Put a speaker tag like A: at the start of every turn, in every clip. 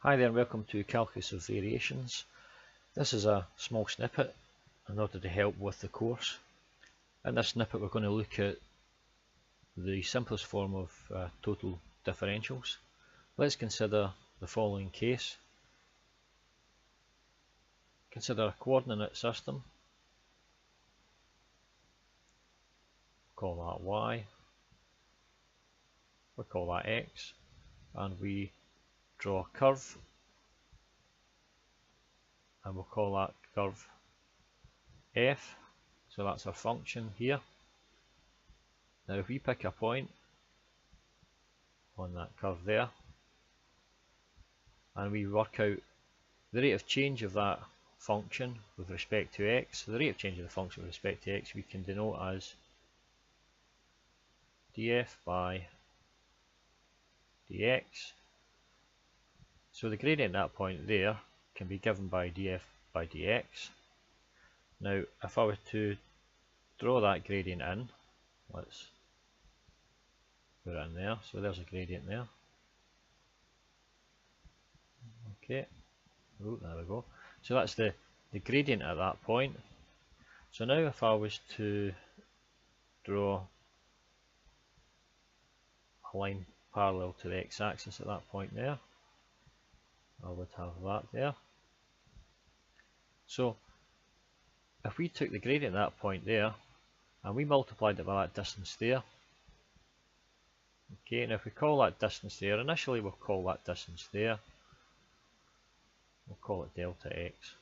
A: Hi there and welcome to Calculus of Variations. This is a small snippet in order to help with the course. In this snippet we're going to look at the simplest form of total differentials. Let's consider the following case. Consider a coordinate system. Call that y. We'll call that x. And we draw a curve. And we'll call that curve f. So that's our function here. Now if we pick a point on that curve there and we work out the rate of change of that function with respect to x, so the rate of change of the function with respect to x we can denote as df by dx. So the gradient at that point there can be given by df by dx. Now if I were to draw that gradient in, let's put it in there, so there's a gradient there. Okay, oh, there we go. So that's the gradient at that point. So now if I was to draw a line parallel to the x-axis at that point there, I would have that there. So if we took the gradient at that point there and we multiplied it by that distance there, okay, and if we call that distance there, initially we'll call that distance there, we'll call it delta x.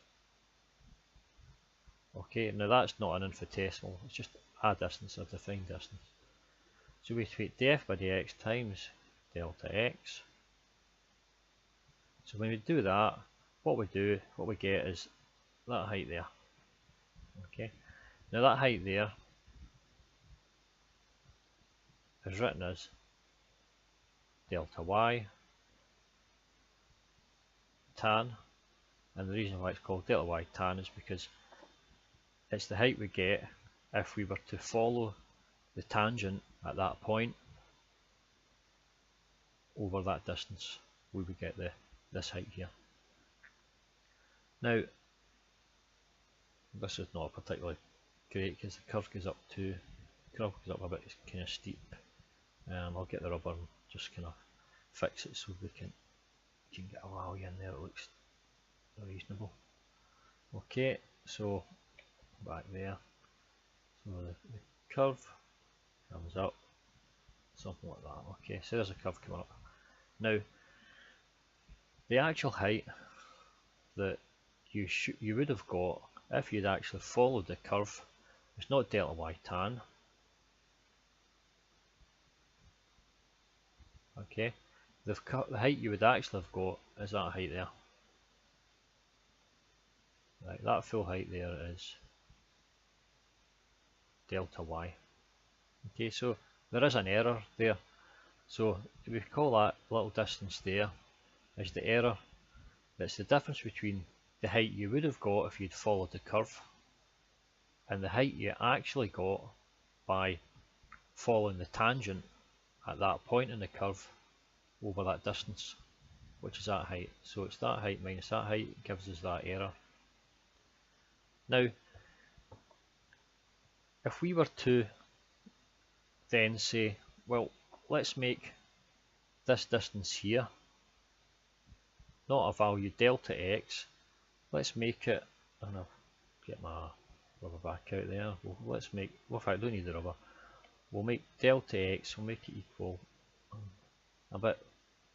A: Okay, now that's not an infinitesimal, it's just a distance, a defined distance. So we take df by dx times delta x. So when we do that, what we get is that height there. Okay, now that height there is written as delta y tan, and the reason why it's called delta y tan is because it's the height we get if we were to follow the tangent at that point over that distance. We would get this height here. Now this is not particularly great because the curve goes up a bit kind of steep. I'll get the rubber and just kind of fix it so we can get a value in there that looks reasonable. Okay, so back there, so the curve comes up, something like that. Okay, so there's a curve coming up. Now the actual height that you would have got if you'd actually followed the curve is not delta y tan. Okay, the height you would actually have got is that height there. Right, that full height there is delta y. Okay, so there is an error there. So we call that little distance there is the error. That's the difference between the height you would have got if you'd followed the curve and the height you actually got by following the tangent at that point in the curve over that distance, which is that height. So it's that height minus that height gives us that error. Now if we were to then say, well, let's make this distance here not a value delta x, let's make it, I'm going to get my rubber back out there, let's make, well in fact I don't need the rubber, we'll make delta x, we'll make it equal, a bit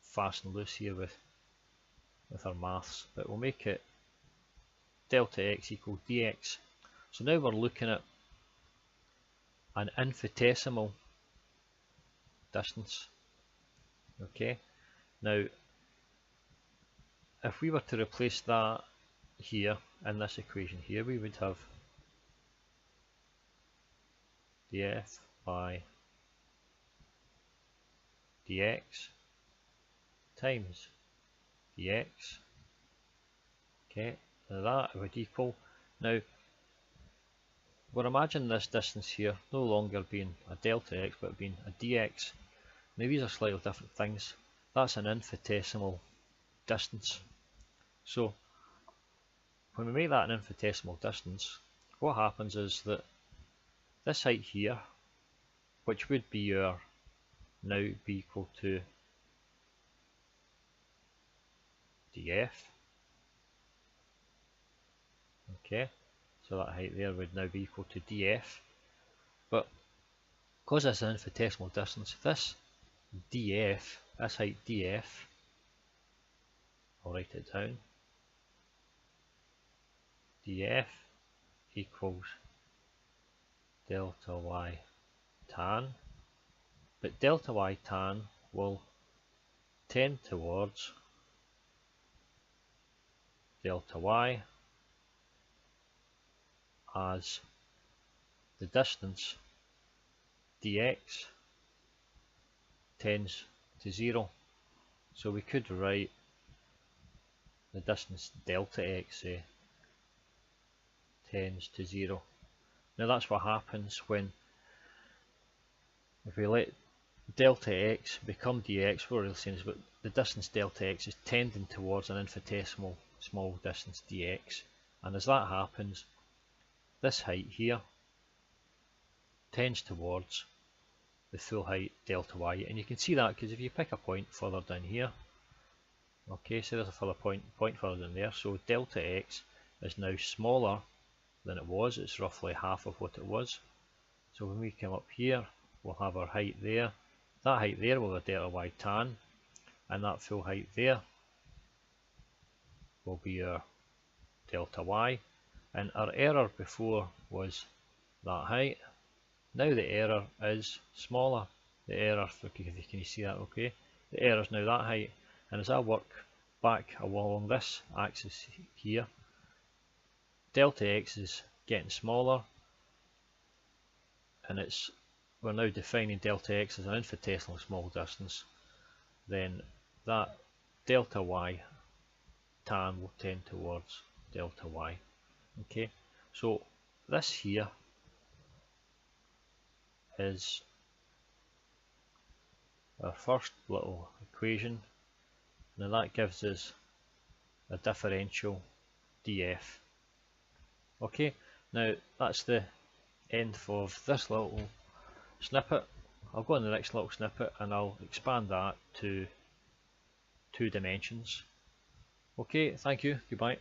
A: fast and loose here with our maths, but we'll make it delta x equal dx. So now we're looking at an infinitesimal distance. Okay, now if we were to replace that here in this equation here, we would have df by dx times dx. Okay, now that would equal, now we're imagining this distance here no longer being a delta x but being a dx. Now these are slightly different things. That's an infinitesimal distance. So when we make that an infinitesimal distance, what happens is that this height here, which would be your now be equal to df, okay, so that height there would now be equal to df, but because it's an infinitesimal distance, this df, this height df, I'll write it down, df equals delta y tan, but delta y tan will tend towards delta y as the distance dx tends to 0. So we could write the distance delta x tends to 0. Now that's what happens when, if we let delta x become dx, what we're really saying is that the distance delta x is tending towards an infinitesimal small distance dx, and as that happens, this height here tends towards the full height delta y, and you can see that because if you pick a point further down here, okay, so there's a further point further down there, so delta x is now smaller than it was, it's roughly half of what it was. So when we come up here, we'll have our height there, that height there will be delta y tan, and that full height there will be our delta y, and our error before was that height. Now the error is smaller. The error, can you see that okay? The error is now that height, and as I work back along this axis here, delta x is getting smaller, and we're now defining delta x as an infinitesimal small distance, then that delta y tan will tend towards delta y. Okay, so this here is our first little equation. Now that gives us a differential df. Okay, now that's the end of this little snippet. I'll go on the next little snippet and I'll expand that to 2 dimensions. Okay, thank you, goodbye.